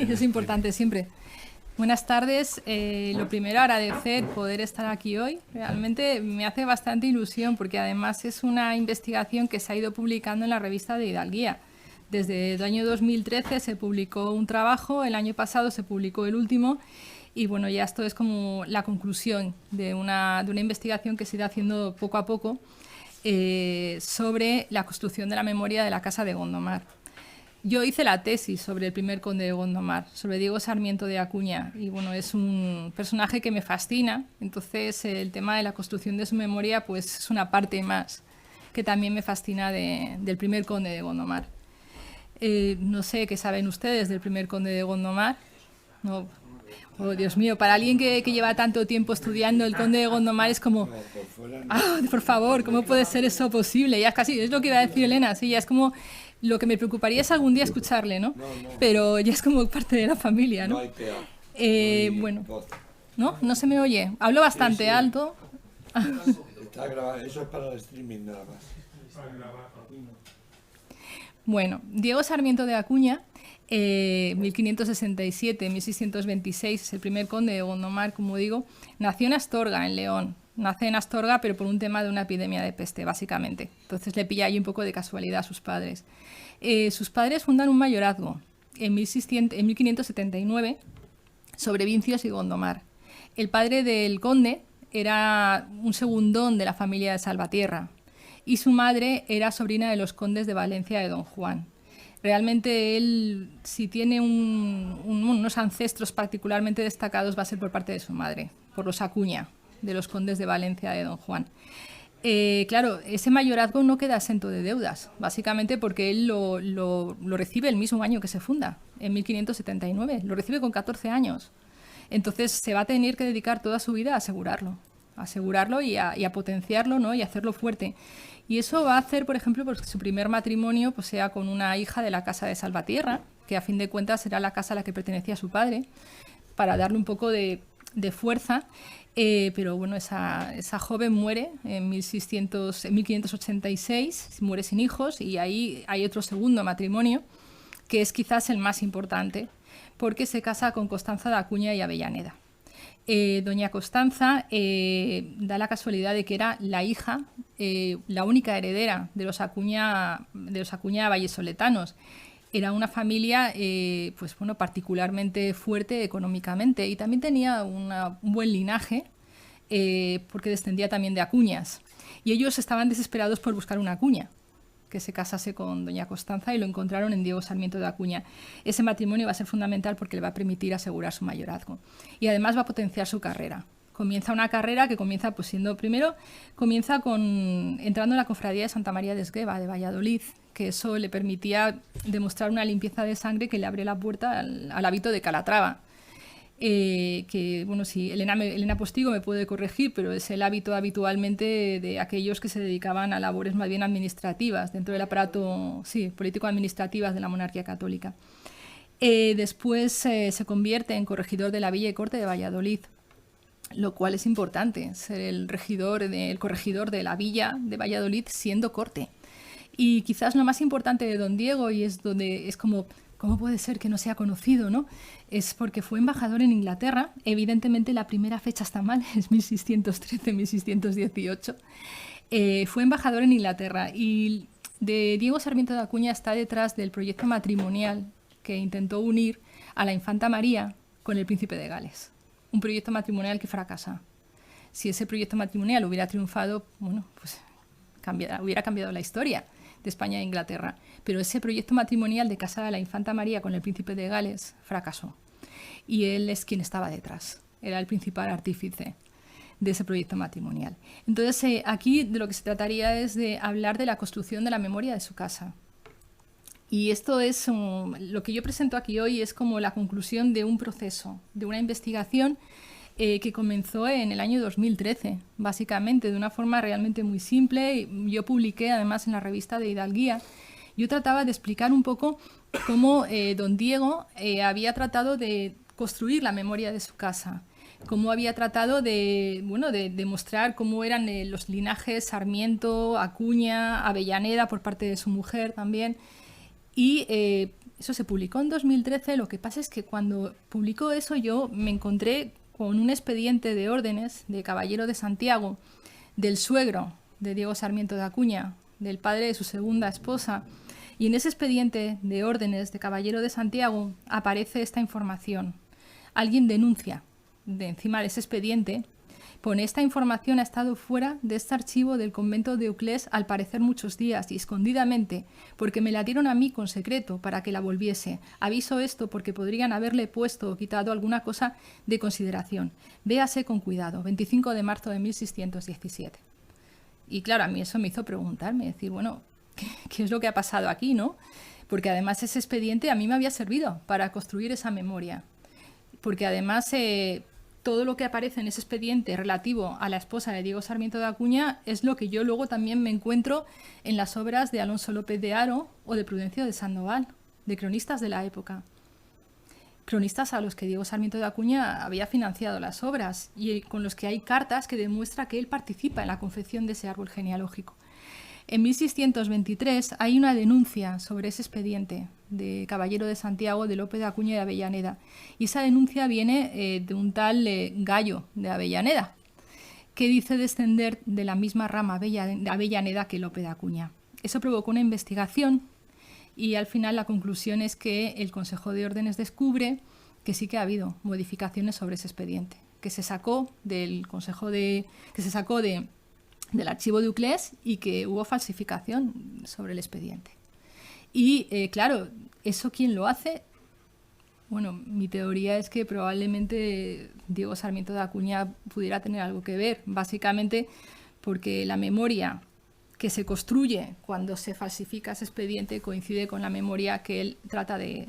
Es importante siempre. Buenas tardes. Lo primero, agradecer poder estar aquí hoy. Realmente me hace bastante ilusión porque además es una investigación que se ha ido publicando en la revista de Hidalguía. Desde el año 2013 se publicó un trabajo, el año pasado se publicó el último y bueno, ya esto es como la conclusión de una investigación que se irá haciendo poco a poco sobre la construcción de la memoria de la Casa de Gondomar. Yo hice la tesis sobre el primer conde de Gondomar, sobre Diego Sarmiento de Acuña, y bueno, es un personaje que me fascina, entonces el tema de la construcción de su memoria pues es una parte más que también me fascina del primer conde de Gondomar. No sé qué saben ustedes del primer conde de Gondomar. No. Oh, Dios mío, para alguien que lleva tanto tiempo estudiando el conde de Gondomar es como, por favor, ¿cómo puede ser eso posible? Ya casi, es lo que iba a decir Elena, sí, ya es como, lo que me preocuparía es algún día escucharle, ¿no? Pero ya es como parte de la familia, ¿no? Bueno, ¿no? No se me oye, hablo bastante alto. Está grabado, eso es para el streaming nada más. Bueno, Diego Sarmiento de Acuña, 1567-1626, es el primer conde de Gondomar, como digo, nació en Astorga, en León. Nace en Astorga, pero por un tema de una epidemia de peste, básicamente. Entonces le pilla ahí un poco de casualidad a sus padres. Sus padres fundan un mayorazgo en 1579 sobre Vincios y Gondomar. El padre del conde era un segundón de la familia de Salvatierra y su madre era sobrina de los condes de Valencia de Don Juan. Realmente él, si tiene unos ancestros particularmente destacados, va a ser por parte de su madre, por los Acuña, de los condes de Valencia de Don Juan. Claro, ese mayorazgo no queda exento de deudas, básicamente porque él lo recibe el mismo año que se funda, en 1579, lo recibe con 14 años. Entonces se va a tener que dedicar toda su vida a asegurarlo y a potenciarlo, ¿no? Y a hacerlo fuerte. Y eso va a hacer, por ejemplo, pues, que su primer matrimonio pues, sea con una hija de la casa de Salvatierra, que a fin de cuentas será la casa a la que pertenecía su padre, para darle un poco de fuerza. Pero bueno, esa joven muere en 1586, muere sin hijos, y ahí hay otro segundo matrimonio, que es quizás el más importante, porque se casa con Constanza de Acuña y Avellaneda. Doña Constanza da la casualidad de que era la hija, la única heredera de los Acuña vallesoletanos. Era una familia pues, bueno, particularmente fuerte económicamente y también tenía un buen linaje porque descendía también de Acuñas. Y ellos estaban desesperados por buscar una Acuña que se casase con doña Constanza y lo encontraron en Diego Sarmiento de Acuña. Ese matrimonio va a ser fundamental porque le va a permitir asegurar su mayorazgo. Y además va a potenciar su carrera. Comienza una carrera que comienza pues siendo, primero, comienza entrando en la cofradía de Santa María de Esgueva, de Valladolid, que eso le permitía demostrar una limpieza de sangre que le abre la puerta al hábito de Calatrava. Que, bueno, si Elena Postigo me puede corregir, pero es el hábito habitualmente de aquellos que se dedicaban a labores más bien administrativas, dentro del aparato político-administrativas de la monarquía católica. Después se convierte en corregidor de la Villa y Corte de Valladolid, lo cual es importante, ser el corregidor de la Villa de Valladolid siendo corte. Y quizás lo más importante de don Diego, y es donde es como, ¿cómo puede ser que no sea conocido, no? Es porque fue embajador en Inglaterra. Evidentemente la primera fecha está mal, es 1613-1618. Fue embajador en Inglaterra y de Diego Sarmiento de Acuña está detrás del proyecto matrimonial que intentó unir a la infanta María con el príncipe de Gales. Un proyecto matrimonial que fracasa. Si ese proyecto matrimonial hubiera triunfado, bueno, pues hubiera cambiado la historia de España e Inglaterra. Pero ese proyecto matrimonial de casar a la infanta María con el príncipe de Gales fracasó. Y él es quien estaba detrás. Era el principal artífice de ese proyecto matrimonial. Entonces, aquí de lo que se trataría es de hablar de la construcción de la memoria de su casa. Y esto es lo que yo presento aquí hoy es como la conclusión de un proceso, de una investigación que comenzó en el año 2013, básicamente, de una forma realmente muy simple. Yo publiqué además en la revista de Hidalguía. Yo trataba de explicar un poco cómo don Diego había tratado de construir la memoria de su casa, cómo había tratado de mostrar cómo eran los linajes Sarmiento, Acuña, Avellaneda por parte de su mujer también. Y eso se publicó en 2013. Lo que pasa es que cuando publicó eso yo me encontré con un expediente de órdenes de Caballero de Santiago, del suegro de Diego Sarmiento de Acuña, del padre de su segunda esposa. Y en ese expediente de órdenes de Caballero de Santiago aparece esta información. Alguien denuncia de encima de ese expediente, pone: esta información ha estado fuera de este archivo del convento de Euclés al parecer muchos días y escondidamente, porque me la dieron a mí con secreto para que la volviese. Aviso esto porque podrían haberle puesto o quitado alguna cosa de consideración. Véase con cuidado. 25 de marzo de 1617. Y claro, a mí eso me hizo preguntarme, decir, bueno, ¿qué es lo que ha pasado aquí, no? Porque además ese expediente a mí me había servido para construir esa memoria. Porque además todo lo que aparece en ese expediente relativo a la esposa de Diego Sarmiento de Acuña es lo que yo luego también me encuentro en las obras de Alonso López de Haro o de Prudencio de Sandoval, de cronistas de la época. Cronistas a los que Diego Sarmiento de Acuña había financiado las obras y con los que hay cartas que demuestra que él participa en la confección de ese árbol genealógico. En 1623 hay una denuncia sobre ese expediente de Caballero de Santiago, de Lope de Acuña y de Avellaneda. Y esa denuncia viene de un tal Gallo de Avellaneda, que dice descender de la misma rama de Avellaneda que Lope de Acuña. Eso provocó una investigación y al final la conclusión es que el Consejo de Órdenes descubre que sí que ha habido modificaciones sobre ese expediente, que se sacó del del archivo de Euclés y que hubo falsificación sobre el expediente. Y claro, ¿eso quién lo hace? Bueno, mi teoría es que probablemente Diego Sarmiento de Acuña pudiera tener algo que ver, básicamente porque la memoria que se construye cuando se falsifica ese expediente coincide con la memoria que él trata de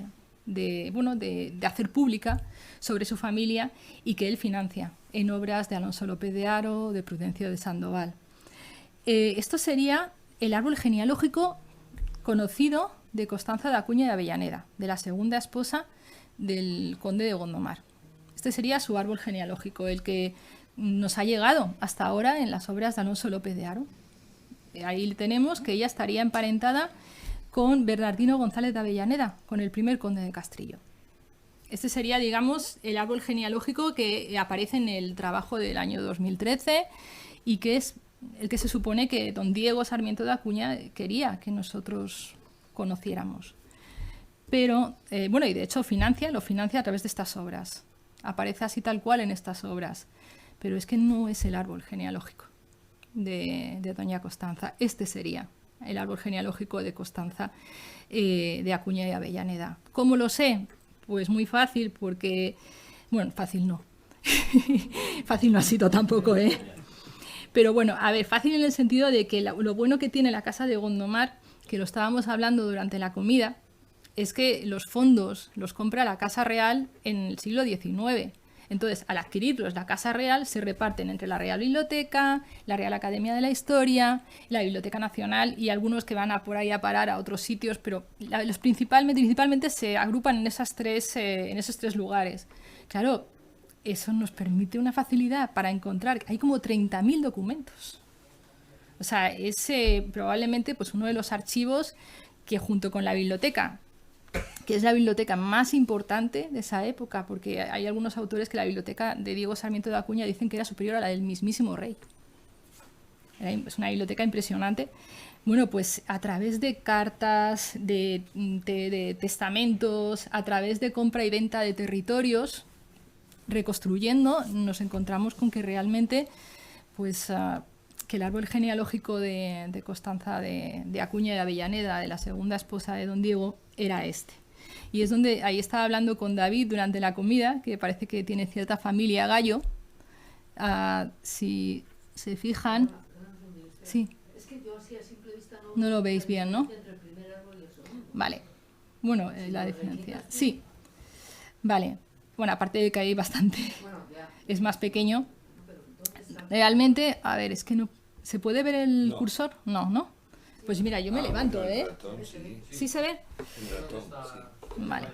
hacer pública sobre su familia y que él financia en obras de Alonso López de Haro, de Prudencio de Sandoval. Esto sería el árbol genealógico conocido de Constanza de Acuña y de Avellaneda, de la segunda esposa del conde de Gondomar. Este sería su árbol genealógico, el que nos ha llegado hasta ahora en las obras de Alonso López de Haro. Ahí tenemos que ella estaría emparentada con Bernardino González de Avellaneda, con el primer conde de Castrillo. Este sería, digamos, el árbol genealógico que aparece en el trabajo del año 2013 y que es el que se supone que don Diego Sarmiento de Acuña quería que nosotros conociéramos. Pero, y de hecho lo financia a través de estas obras. Aparece así tal cual en estas obras. Pero es que no es el árbol genealógico de doña Constanza. Este sería el árbol genealógico de Constanza de Acuña y Avellaneda. ¿Cómo lo sé? Pues muy fácil, porque... Bueno, fácil no. Fácil no ha sido tampoco, ¿eh? Pero bueno, a ver, fácil en el sentido de que lo bueno que tiene la casa de Gondomar, que lo estábamos hablando durante la comida, es que los fondos los compra la Casa Real en el siglo XIX. Entonces, al adquirirlos la Casa Real, se reparten entre la Real Biblioteca, la Real Academia de la Historia, la Biblioteca Nacional y algunos que van por ahí a parar a otros sitios, pero los principalmente se agrupan en esos tres lugares. Claro, eso nos permite una facilidad para encontrar. Hay como 30.000 documentos. O sea, es probablemente pues, uno de los archivos que junto con la biblioteca, que es la biblioteca más importante de esa época, porque hay algunos autores que la biblioteca de Diego Sarmiento de Acuña dicen que era superior a la del mismísimo rey. Es una biblioteca impresionante. Bueno, pues a través de cartas, de testamentos, a través de compra y venta de territorios, reconstruyendo, nos encontramos con que realmente, pues, que el árbol genealógico de Constanza de Acuña y de Avellaneda, de la segunda esposa de don Diego, era este. Y es donde, ahí estaba hablando con David durante la comida, que parece que tiene cierta familia Gallo. Si se fijan... Sí. Es que yo así a simple vista no lo veis bien, ¿no? Entre el primer árbol y el segundo. Vale. Bueno, la diferencia. Sí. Vale. Bueno, aparte de que hay bastante... Bueno, ya. Es más pequeño. Realmente, a ver, es que no... ¿Se puede ver el cursor? No, ¿no? Pues mira, yo me levanto, ¿eh? Ratón, sí. ¿Sí se ve? El ratón, sí. Vale.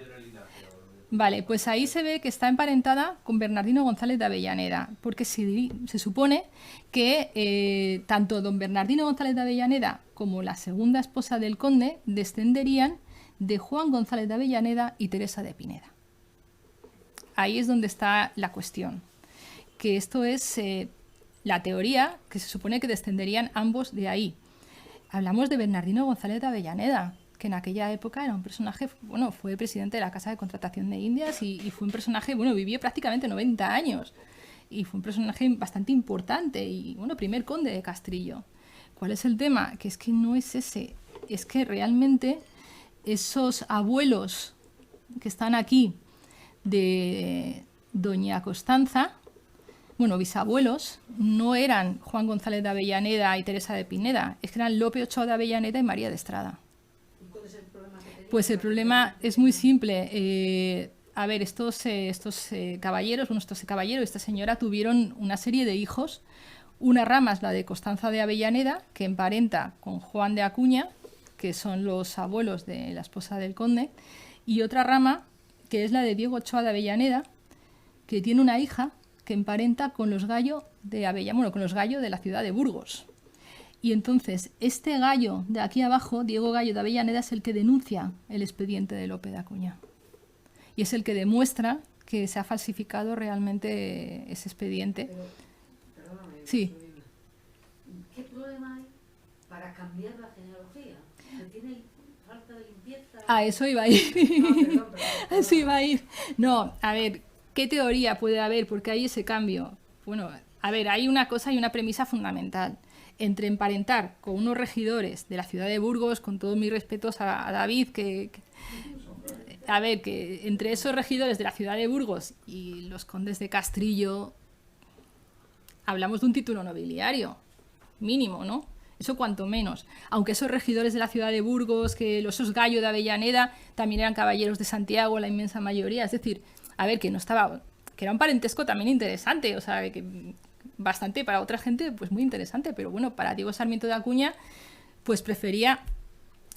Vale, pues ahí se ve que está emparentada con Bernardino González de Avellaneda, porque se supone que tanto don Bernardino González de Avellaneda como la segunda esposa del conde descenderían de Juan González de Avellaneda y Teresa de Pineda. Ahí es donde está la cuestión, que esto es la teoría que se supone que descenderían ambos de ahí. Hablamos de Bernardino González de Avellaneda, que en aquella época era un personaje, bueno, fue presidente de la Casa de Contratación de Indias y fue un personaje, bueno, vivió prácticamente 90 años y fue un personaje bastante importante y, bueno, primer conde de Castrillo. ¿Cuál es el tema? Que es que no es ese, es que realmente esos abuelos que están aquí de doña Constanza, bueno, bisabuelos, no eran Juan González de Avellaneda y Teresa de Pineda, es que eran Lope Ochoa de Avellaneda y María de Estrada. ¿Cuál es el problema que tenía? Pues el problema es muy simple. A ver, estos caballeros, bueno, estos caballeros y esta señora tuvieron una serie de hijos. Una rama es la de Constanza de Avellaneda, que emparenta con Juan de Acuña, que son los abuelos de la esposa del conde, y otra rama, que es la de Diego Ochoa de Avellaneda, que tiene una hija que emparenta con los Gallo de Avellaneda, bueno, con los Gallo de la ciudad de Burgos. Y entonces, este Gallo de aquí abajo, Diego Gallo de Avellaneda, es el que denuncia el expediente de Lope de Acuña. Y es el que demuestra que se ha falsificado realmente ese expediente. Perdóname, Sí. ¿Qué problema hay para cambiar la genealogía? ¿Se tiene falta de limpieza? A eso iba a ir. Perdón. A eso iba a ir. No, a ver, ¿qué teoría puede haber? Porque hay ese cambio. Bueno, a ver, hay una cosa y una premisa fundamental. Entre emparentar con unos regidores de la ciudad de Burgos, con todos mis respetos a David, a ver, que entre esos regidores de la ciudad de Burgos y los condes de Castrillo, hablamos de un título nobiliario, mínimo, ¿no? Eso cuanto menos. Aunque esos regidores de la ciudad de Burgos, que esos Gallo de Avellaneda, también eran caballeros de Santiago, la inmensa mayoría. Es decir, a ver, que no estaba, que era un parentesco también interesante, o sea, que bastante para otra gente, pues muy interesante, pero bueno, para Diego Sarmiento de Acuña, pues prefería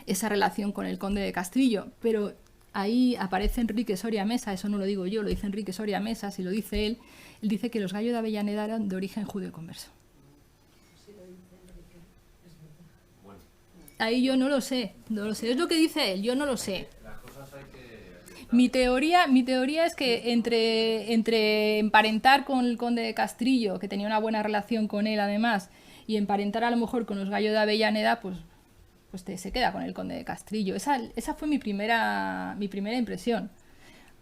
esa relación con el conde de Castrillo. Pero ahí aparece Enrique Soria Mesa, eso no lo digo yo, lo dice Enrique Soria Mesa, si lo dice él dice que los Gallo de Avellaneda eran de origen judeo converso. Ahí yo no lo sé, es lo que dice él, yo no lo sé. Mi teoría es que entre emparentar con el conde de Castrillo, que tenía una buena relación con él además, y emparentar a lo mejor con los Gallo de Avellaneda, pues se queda con el conde de Castrillo. Esa fue mi primera impresión.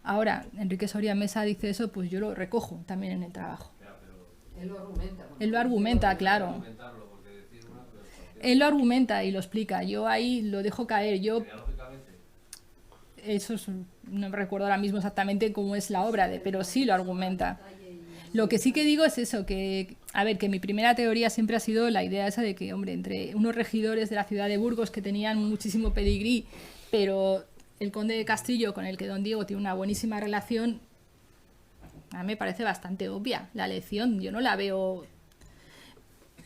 Ahora, Enrique Soria Mesa dice eso, pues yo lo recojo también en el trabajo. Él lo argumenta. Él lo argumenta, claro. Él lo argumenta y lo explica. Yo ahí lo dejo caer. No me recuerdo ahora mismo exactamente cómo es la obra, pero sí lo argumenta. Lo que sí que digo es eso, que mi primera teoría siempre ha sido la idea esa de que, hombre, entre unos regidores de la ciudad de Burgos que tenían muchísimo pedigrí, pero el conde de Castrillo, con el que don Diego tiene una buenísima relación, a mí me parece bastante obvia la elección. Yo no la veo.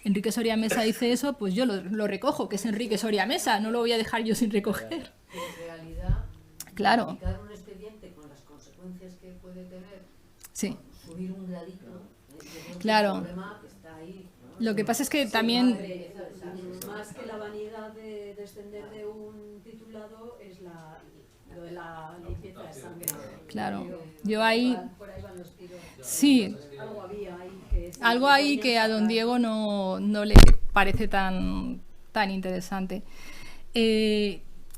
Enrique Soria Mesa dice eso, pues yo lo recojo, que es Enrique Soria Mesa, no lo voy a dejar yo sin recoger. En realidad, claro. publicar un expediente con las consecuencias que puede tener, sí. Subir un gradito, claro. El problema está ahí, ¿no? Lo que pasa es que también. Más que la vanidad de descender de un titulado es lo de la limpieza de sangre. Claro, yo ahí. Por ahí van los tiros. Sí. Algo había ahí que a don Diego no le parece tan interesante.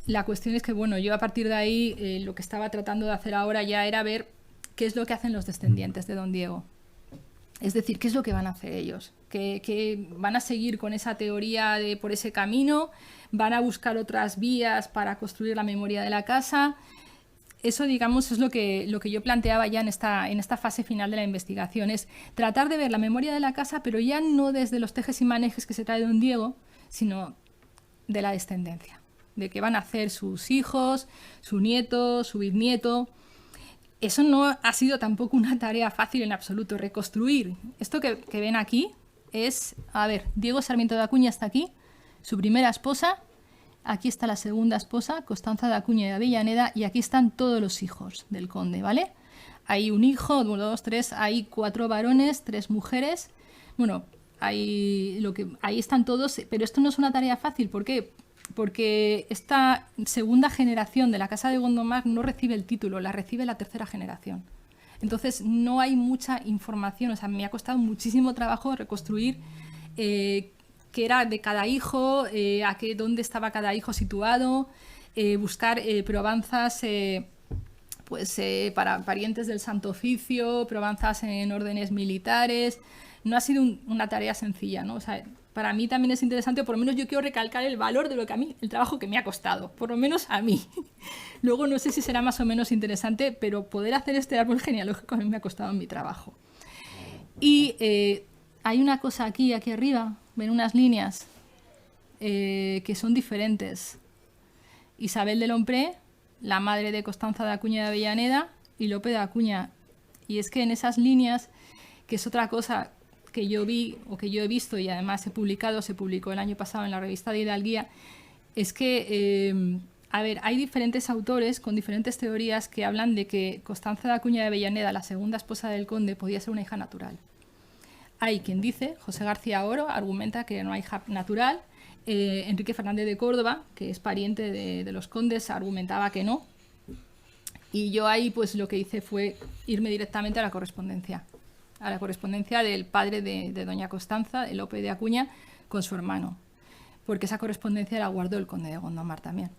La cuestión es que, bueno, yo a partir de ahí lo que estaba tratando de hacer ahora ya era ver qué es lo que hacen los descendientes de don Diego. Es decir, qué es lo que van a hacer ellos. Que van a seguir con esa teoría por ese camino, van a buscar otras vías para construir la memoria de la casa. Eso, digamos, es lo que yo planteaba ya en esta fase final de la investigación, es tratar de ver la memoria de la casa, pero ya no desde los tejes y manejes que se trae don Diego, sino de la descendencia, de qué van a hacer sus hijos, su nieto, su bisnieto. Eso no ha sido tampoco una tarea fácil en absoluto, reconstruir. Esto que ven aquí es, Diego Sarmiento de Acuña está aquí, su primera esposa. Aquí está la segunda esposa, Constanza de Acuña y de Avellaneda, y aquí están todos los hijos del conde, ¿vale? Hay un hijo, 1, 2, 3, hay 4 varones, 3 mujeres. Bueno, ahí están todos, pero esto no es una tarea fácil. ¿Por qué? porque esta segunda generación de la Casa de Gondomar no recibe el título, la recibe la tercera generación. Entonces no hay mucha información, o sea, me ha costado muchísimo trabajo reconstruir qué era de cada hijo, dónde estaba cada hijo situado, buscar probanzas para parientes del Santo Oficio, probanzas en órdenes militares. No ha sido una tarea sencilla, ¿no? O sea, para mí también es interesante, por lo menos yo quiero recalcar el valor de lo que a mí, el trabajo que me ha costado, por lo menos a mí. Luego no sé si será más o menos interesante, pero poder hacer este árbol genealógico a mí me ha costado mi trabajo. Y hay una cosa aquí arriba, ven unas líneas que son diferentes. Isabel de Lompré, la madre de Constanza de Acuña de Avellaneda, y Lope de Acuña. Y es que en esas líneas, que es otra cosa que yo vi o que yo he visto y además se publicó el año pasado en la revista de Hidalguía, es que, hay diferentes autores con diferentes teorías que hablan de que Constanza de Acuña de Avellaneda, la segunda esposa del conde, podía ser una hija natural. Hay quien dice, José García Oro, argumenta que no hay hija natural. Enrique Fernández de Córdoba, que es pariente de los condes, argumentaba que no. Y yo ahí pues lo que hice fue irme directamente a la correspondencia del padre de doña Constanza, de Lope de Acuña, con su hermano, porque esa correspondencia la guardó el conde de Gondomar también.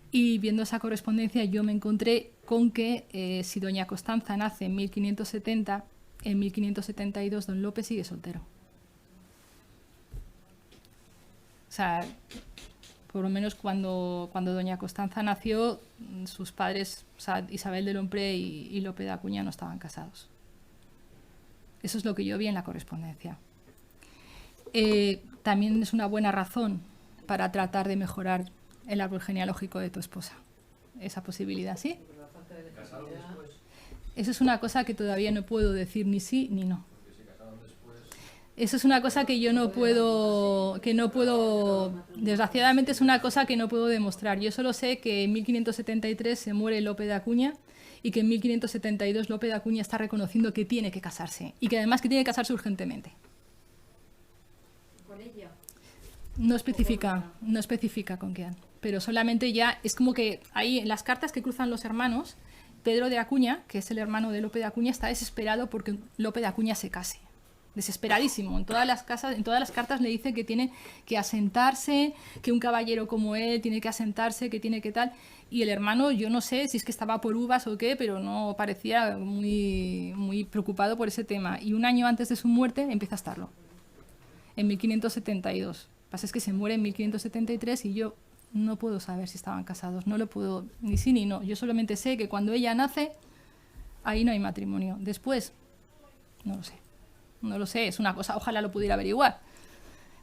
Y viendo esa correspondencia yo me encontré con que si doña Constanza nace en 1570, en 1572 don Lope sigue soltero. O sea, por lo menos cuando doña Constanza nació, sus padres, o sea, Isabel de Lompré y Lope de Acuña, no estaban casados. Eso es lo que yo vi en la correspondencia. También es una buena razón para tratar de mejorar el árbol genealógico de tu esposa. Esa posibilidad, ¿sí? Eso es una cosa que todavía no puedo decir ni sí ni no. Eso es una cosa que yo no puedo, desgraciadamente es una cosa que no puedo demostrar. Yo solo sé que en 1573 se muere Lope de Acuña y que en 1572 Lope de Acuña está reconociendo que tiene que casarse y que además que tiene que casarse urgentemente. ¿Con ella? No especifica con quién, pero solamente ya es como que ahí en las cartas que cruzan los hermanos, Pedro de Acuña, que es el hermano de Lope de Acuña, está desesperado porque Lope de Acuña se case. Desesperadísimo. En todas las cartas le dice que tiene que asentarse, que un caballero como él tiene que asentarse, que tiene que tal. Y el hermano, yo no sé si es que estaba por uvas o qué, pero no parecía muy, muy preocupado por ese tema. Y un año antes de su muerte empieza a estarlo, en 1572. Lo que pasa es que se muere en 1573 y yo no puedo saber si estaban casados. No lo puedo ni sí ni no. Yo solamente sé que cuando ella nace, ahí no hay matrimonio. Después, no lo sé. No lo sé, es una cosa, ojalá lo pudiera averiguar.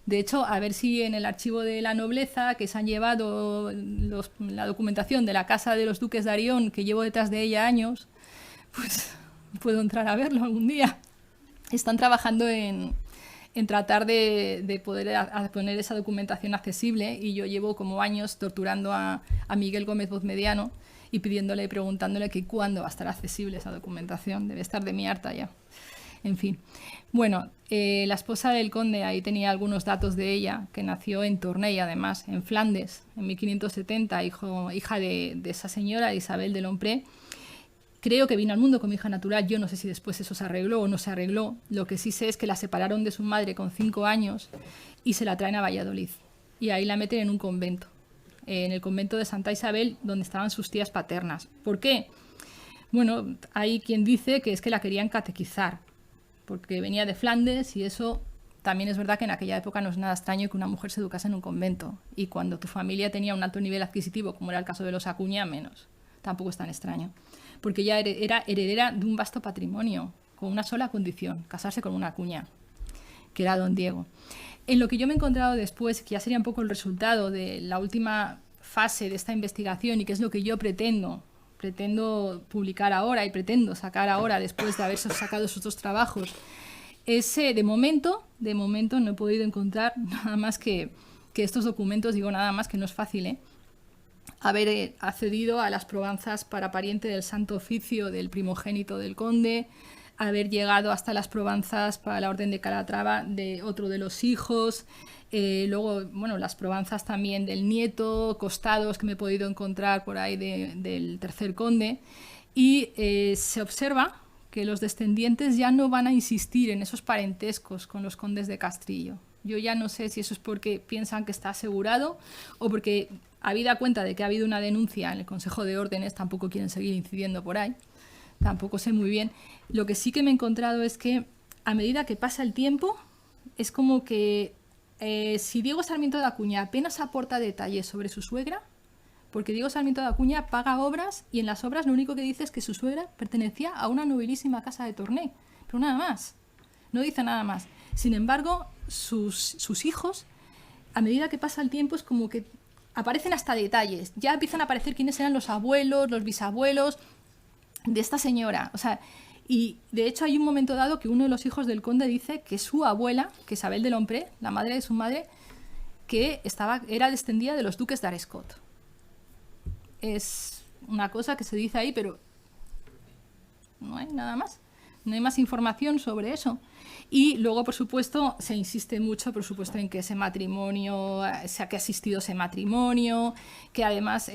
De hecho, a ver si en el archivo de la nobleza, que se han llevado la documentación de la casa de los duques de Arión, que llevo detrás de ella años, pues puedo entrar a verlo algún día. Están trabajando en tratar de poder poner esa documentación accesible y yo llevo como años torturando a Miguel Gómez Bozmediano y pidiéndole y preguntándole que cuándo va a estar accesible esa documentación. Debe estar de mi harta ya. En fin. Bueno, la esposa del conde, ahí tenía algunos datos de ella, que nació en Tournai, además, en Flandes, en 1570, hija de esa señora, Isabel de Lompré. Creo que vino al mundo como hija natural, yo no sé si después eso se arregló o no se arregló. Lo que sí sé es que la separaron de su madre con 5 años y se la traen a Valladolid. Y ahí la meten en un convento, en el convento de Santa Isabel, donde estaban sus tías paternas. ¿Por qué? Bueno, hay quien dice que es que la querían catequizar, porque venía de Flandes y eso también es verdad que en aquella época no es nada extraño que una mujer se educase en un convento. Y cuando tu familia tenía un alto nivel adquisitivo, como era el caso de los Acuña, menos. Tampoco es tan extraño. Porque ella era heredera de un vasto patrimonio, con una sola condición, casarse con una Acuña, que era don Diego. En lo que yo me he encontrado después, que ya sería un poco el resultado de la última fase de esta investigación y que es lo que yo pretendo publicar ahora y pretendo sacar ahora después de haber sacado esos 2 trabajos, es de momento no he podido encontrar nada más que estos documentos, digo nada más que no es fácil, haber accedido a las probanzas para pariente del Santo Oficio del primogénito del conde, haber llegado hasta las Provenças para la Orden de Calatrava de otro de los hijos. Luego, bueno, las Provenças también del nieto, costados que me he podido encontrar por ahí del tercer conde. Y se observa que los descendientes ya no van a insistir en esos parentescos con los condes de Castrillo. Yo ya no sé si eso es porque piensan que está asegurado o porque, habida cuenta de que ha habido una denuncia en el Consejo de Órdenes, tampoco quieren seguir incidiendo por ahí. Tampoco sé muy bien. Lo que sí que me he encontrado es que a medida que pasa el tiempo, es como que si Diego Sarmiento de Acuña apenas aporta detalles sobre su suegra, porque Diego Sarmiento de Acuña paga obras y en las obras lo único que dice es que su suegra pertenecía a una nobilísima casa de Torné, pero nada más, no dice nada más. Sin embargo, sus hijos, a medida que pasa el tiempo, es como que aparecen hasta detalles, ya empiezan a aparecer quiénes eran los abuelos, los bisabuelos de esta señora, o sea, y de hecho hay un momento dado que uno de los hijos del conde dice que su abuela, que Isabel de Lompré, la madre de su madre, que era descendida de los duques de Arescot. Es una cosa que se dice ahí, pero no hay nada más. No hay más información sobre eso. Y luego, por supuesto, se insiste mucho, por supuesto, en que ese matrimonio, que ha existido ese matrimonio, que además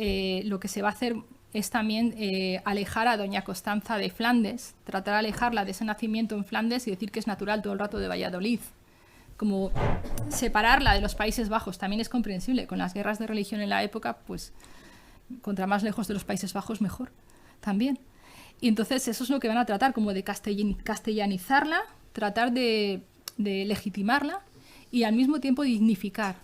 lo que se va a hacer es también alejar a doña Constanza de Flandes, tratar de alejarla de ese nacimiento en Flandes y decir que es natural todo el rato de Valladolid. Como separarla de los Países Bajos también es comprensible. Con las guerras de religión en la época, pues contra más lejos de los Países Bajos mejor también. Y entonces eso es lo que van a tratar, como de castellanizarla, tratar de legitimarla y al mismo tiempo dignificar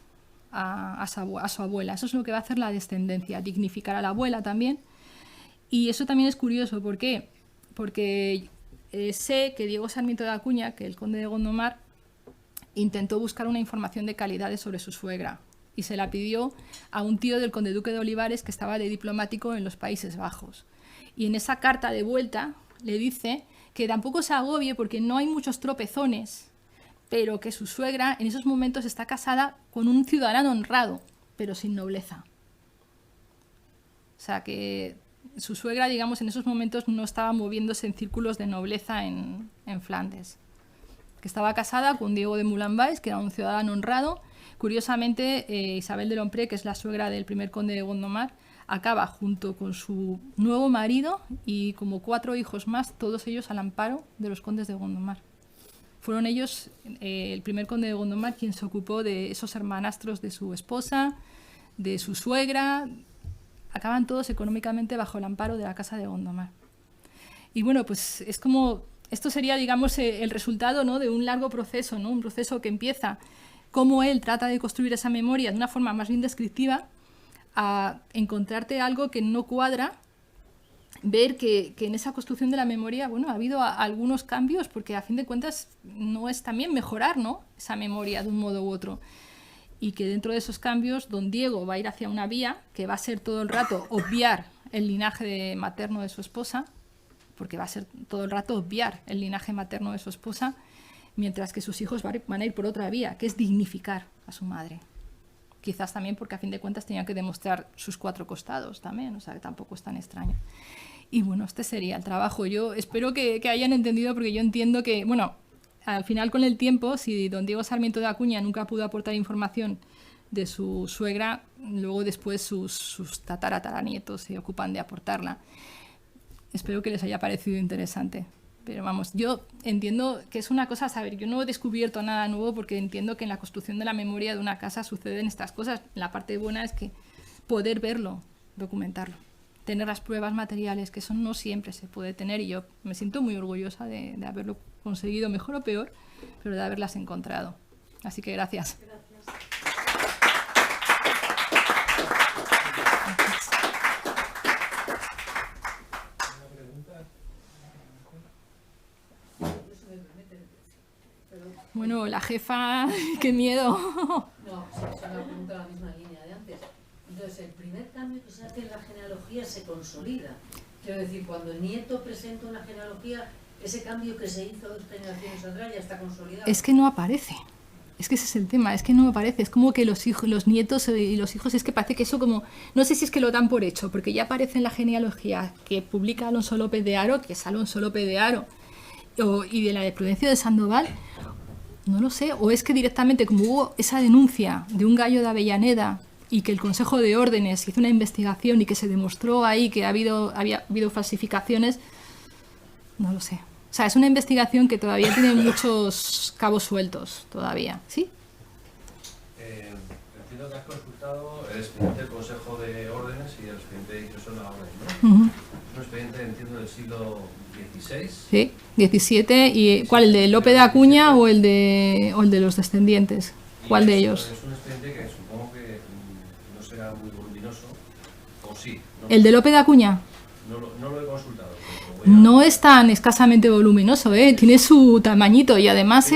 a su abuela. Eso es lo que va a hacer la descendencia, dignificar a la abuela también. Y eso también es curioso, ¿por qué? Porque sé que Diego Sarmiento de Acuña, que el conde de Gondomar, intentó buscar una información de calidad sobre su suegra y se la pidió a un tío del conde duque de Olivares que estaba de diplomático en los Países Bajos. Y en esa carta de vuelta le dice que tampoco se agobie porque no hay muchos tropezones, pero que su suegra en esos momentos está casada con un ciudadano honrado, pero sin nobleza. O sea que su suegra, digamos, en esos momentos no estaba moviéndose en círculos de nobleza en Flandes. Que estaba casada con Diego de Moulin-Valls, que era un ciudadano honrado. Curiosamente, Isabel de Lompré, que es la suegra del primer conde de Gondomar, acaba junto con su nuevo marido y como 4 hijos más, todos ellos al amparo de los condes de Gondomar. Fueron ellos, el primer conde de Gondomar, quien se ocupó de esos hermanastros de su esposa, de su suegra. Acaban todos económicamente bajo el amparo de la casa de Gondomar. Y bueno, pues es como, esto sería, digamos, el resultado, ¿no?, de un largo proceso, ¿no?, un proceso que empieza cómo él trata de construir esa memoria de una forma más bien descriptiva, a encontrarte algo que no cuadra, ver que en esa construcción de la memoria, bueno, ha habido algunos cambios, porque a fin de cuentas no es también mejorar, ¿no?, esa memoria de un modo u otro. Y que dentro de esos cambios, don Diego va a ir hacia una vía que va a ser todo el rato obviar el linaje materno de su esposa, porque va a ser todo el rato obviar el linaje materno de su esposa, mientras que sus hijos van a ir por otra vía, que es dignificar a su madre. Quizás también porque a fin de cuentas tenían que demostrar sus 4 costados también, o sea que tampoco es tan extraño. Y bueno, este sería el trabajo. Yo espero que hayan entendido, porque yo entiendo que, bueno, al final con el tiempo, si don Diego Sarmiento de Acuña nunca pudo aportar información de su suegra, luego después sus tataranietos se ocupan de aportarla. Espero que les haya parecido interesante. Pero vamos, yo entiendo que es una cosa, saber, yo no he descubierto nada nuevo porque entiendo que en la construcción de la memoria de una casa suceden estas cosas. La parte buena es que poder verlo, documentarlo, tener las pruebas materiales, que eso no siempre se puede tener, y yo me siento muy orgullosa de haberlo conseguido, mejor o peor, pero de haberlas encontrado. Así que gracias. Bueno, la jefa, qué miedo. No, es una pregunta en la misma línea de antes. Entonces, el primer cambio que se hace en la genealogía se consolida. Quiero decir, cuando el nieto presenta una genealogía, ese cambio que se hizo 2 generaciones atrás ya está consolidado. Es que no aparece. Es que ese es el tema, es que no aparece. Es como que los hijos, los nietos y los hijos, es que parece que eso como... No sé si es que lo dan por hecho, porque ya aparece en la genealogía que publica Alonso López de Haro, que es Alonso López de Haro, y de la de Prudencio de Sandoval, no lo sé, o es que directamente como hubo esa denuncia de un gallo de Avellaneda y que el Consejo de Órdenes hizo una investigación y que se demostró ahí que había habido falsificaciones, no lo sé. O sea, es una investigación que todavía tiene muchos cabos sueltos todavía, ¿sí? Entiendo que has consultado el expediente del Consejo de Órdenes y el expediente de ingreso en la orden, ¿no? Es un expediente, entiendo, del siglo XVI. Sí, 17. ¿Y cuál? ¿El de Lope de Acuña o el de los descendientes? ¿Cuál de ellos? Es un expediente que supongo que no será muy voluminoso, o sí. ¿No? ¿El de Lope de Acuña? No lo he consultado. No es tan escasamente voluminoso, tiene su tamañito y además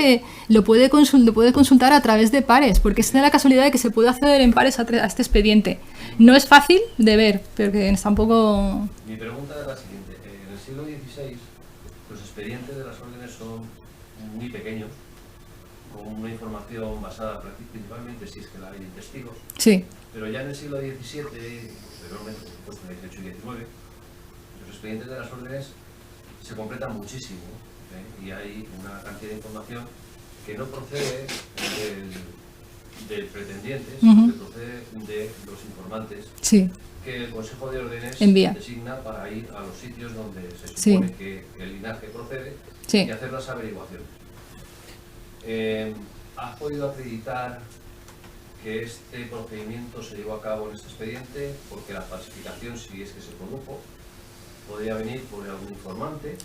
lo puede consultar a través de pares, porque es de la casualidad de que se puede acceder en pares a este expediente. No es fácil de ver, pero que tampoco... Mi pregunta es la siguiente. En el siglo XVI los expedientes de las órdenes son muy pequeños, con una información basada principalmente, si es que la hay en testigos. Sí. Pero ya en el siglo XVII, posteriormente, por supuesto, en el XVIII y XIX, los expedientes de las órdenes se completan muchísimo, y hay una cantidad de información que no procede del pretendiente, sino que procede de los informantes, sí, que el Consejo de Órdenes envía, designa para ir a los sitios donde se sí, supone que el linaje procede, sí, y hacer las averiguaciones. ¿Has podido acreditar que este procedimiento se llevó a cabo en este expediente? Porque la falsificación, si es que se produjo, podría venir por algún informante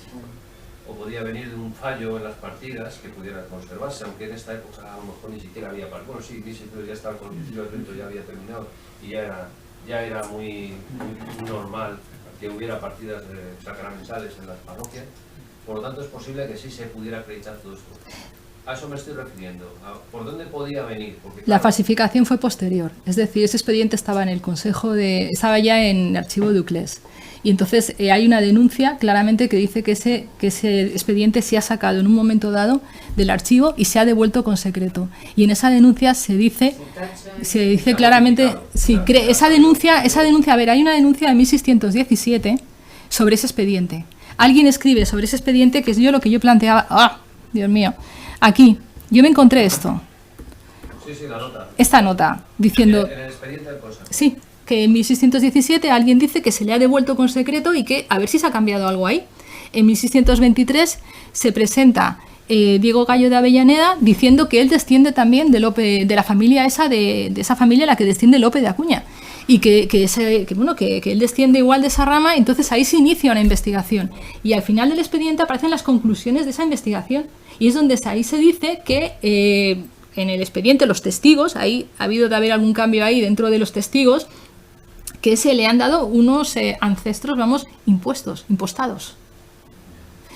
o podría venir de un fallo en las partidas que pudiera conservarse, aunque en esta época a lo mejor ni siquiera había partidas. Bueno, sí, ya estaba con el evento, ya había terminado y ya era muy normal que hubiera partidas sacramentales en las parroquias. Por lo tanto, es posible que sí se pudiera acreditar todo esto. A eso me estoy refiriendo. ¿Por dónde podía venir? Porque, claro, la falsificación fue posterior, es decir, ese expediente estaba en el estaba ya en el archivo de Uclés. Y entonces hay una denuncia claramente que dice que ese expediente se ha sacado en un momento dado del archivo y se ha devuelto con secreto. Y en esa denuncia se dice claramente, sí, esa denuncia, a ver, hay una denuncia de 1617 sobre ese expediente. Alguien escribe sobre ese expediente, que es lo que yo planteaba. ¡Ah! Dios mío. Aquí, yo me encontré esto. Sí, la nota. Esta nota, diciendo... En el expediente del Consejo. Sí, que en 1617 alguien dice que se le ha devuelto con secreto y que a ver si se ha cambiado algo ahí. En 1623 se presenta Diego Gallo de Avellaneda diciendo que él desciende también de la familia esa, de esa familia a la que desciende Lope de Acuña. Y que él desciende igual de esa rama, entonces ahí se inicia una investigación. Y al final del expediente aparecen las conclusiones de esa investigación. Y es donde ahí se dice que en el expediente los testigos, ahí ha habido de haber algún cambio ahí dentro de los testigos, que se le han dado unos ancestros, impostados.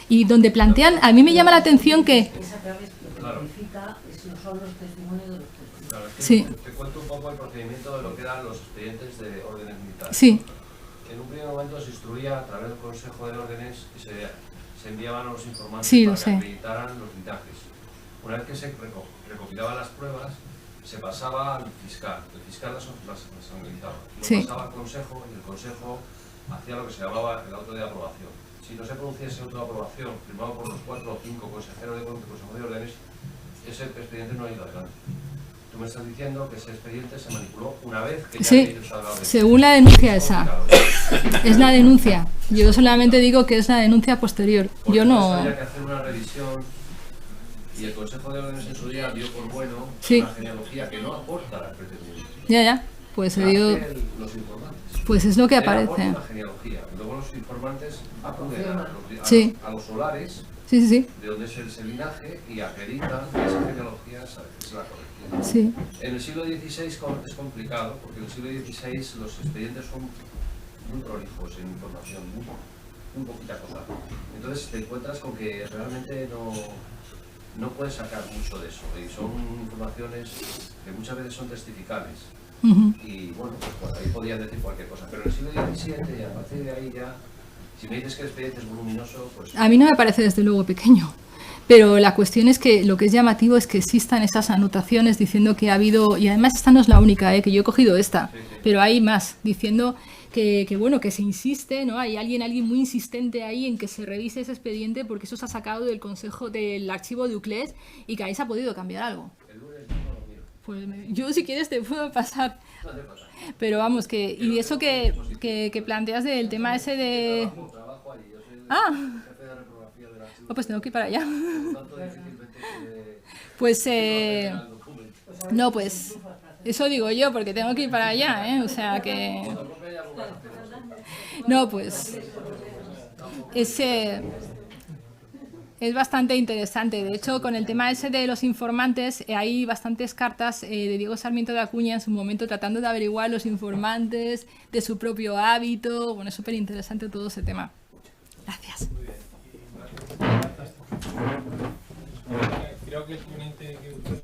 Y donde plantean, a mí me llama la atención que... Esa clave especifica, son los testimonios de los testigos. Claro, es que Sí. te cuento un poco el procedimiento de lo que eran los expedientes de órdenes militares. Sí. En un primer momento se instruía a través del Consejo de Órdenes y se enviaban a los informantes Sí, para lo que sé. acreditaran los linajes. Una vez que se recopilaban las pruebas, se pasaba al fiscal. El fiscal las analizaba. Lo Sí. pasaba al Consejo y el Consejo hacía lo que se llamaba el auto de aprobación. Si no se producía ese auto de aprobación, firmado por los 4 o 5 consejeros del Consejo de Órdenes, ese expediente no ha ido adelante. Tú me estás diciendo que ese expediente se manipuló una vez que ya Sí, había ido a la según la denuncia esa. Es la denuncia. Yo solamente digo que es la denuncia posterior. Porque Yo no... habría que hacer una revisión y el Consejo de Órdenes en su día dio por bueno Sí. una genealogía que no aporta al pretendiente. Ya. Pues se dio... Los informantes. Pues es lo que Él aporta aparece. una genealogía. Luego los informantes acuden Sí. a los solares Sí. de donde es ese linaje y acreditan que esa genealogía es la correcta. Sí. En el siglo XVI es complicado, porque en el siglo XVI los expedientes son muy prolijos en información, muy poquita cosa. Entonces te encuentras con que realmente no puedes sacar mucho de eso, y son informaciones que muchas veces son testificales. Y bueno, pues por ahí podían decir cualquier cosa, pero en el siglo XVII y a partir de ahí ya, si me dices que el expediente es voluminoso, pues... A mí no me parece desde luego pequeño. Pero la cuestión es que lo que es llamativo es que existan esas anotaciones diciendo que ha habido, y además esta no es la única, que yo he cogido esta, Sí. pero hay más, diciendo bueno, que se insiste, ¿no? Hay alguien muy insistente ahí en que se revise ese expediente porque eso se ha sacado del consejo, del archivo de UCLES y que ahí se ha podido cambiar algo. El lunes no lo miro. Pues yo si quieres te puedo pasar. No hace falta. Pero vamos, y eso que planteas del tema ese de... Trabajo allí, yo soy el Ah, jefe de reprografía del archivo. oh, pues tengo que ir para allá. Por tanto, difícilmente Pues, el documento. no, pues, eso digo yo, porque tengo que ir para allá, ¿eh? O sea que... Fotocopia ya pongas a hacer eso. No, pues, es bastante interesante. De hecho, con el tema ese de los informantes, hay bastantes cartas de Diego Sarmiento de Acuña en su momento tratando de averiguar los informantes, de su propio hábito. Bueno, es súper interesante todo ese tema. Gracias. Creo que el ponente que usted